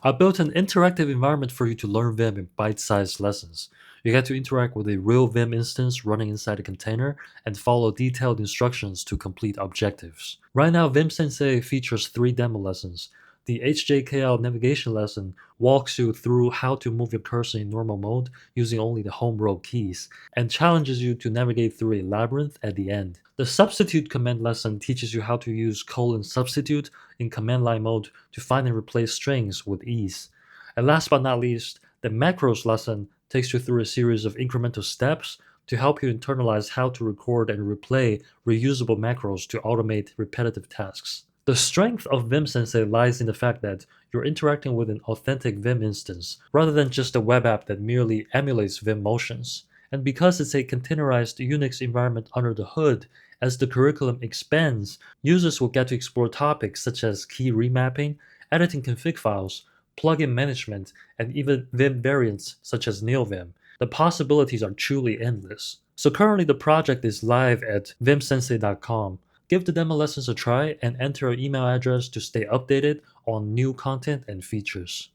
I built an interactive environment for you to learn Vim in bite-sized lessons. You get to interact with a real Vim instance running inside a container and follow detailed instructions to complete objectives. Right now, Vimsensei features 3 demo lessons. The hjkl navigation lesson walks you through how to move your cursor in normal mode using only the home row keys, and challenges you to navigate through a labyrinth at the end. The substitute command lesson teaches you how to use :substitute in command line mode to find and replace strings with ease. And last but not least, the macros lesson takes you through a series of incremental steps to help you internalize how to record and replay reusable macros to automate repetitive tasks. The strength of Vimsensei lies in the fact that you're interacting with an authentic Vim instance, rather than just a web app that merely emulates Vim motions. And because it's a containerized Unix environment under the hood, as the curriculum expands, users will get to explore topics such as key remapping, editing config files, plugin management, and even Vim variants such as Neovim. The possibilities are truly endless. So currently the project is live at vimsensei.com. Give the demo lessons a try and enter your email address to stay updated on new content and features.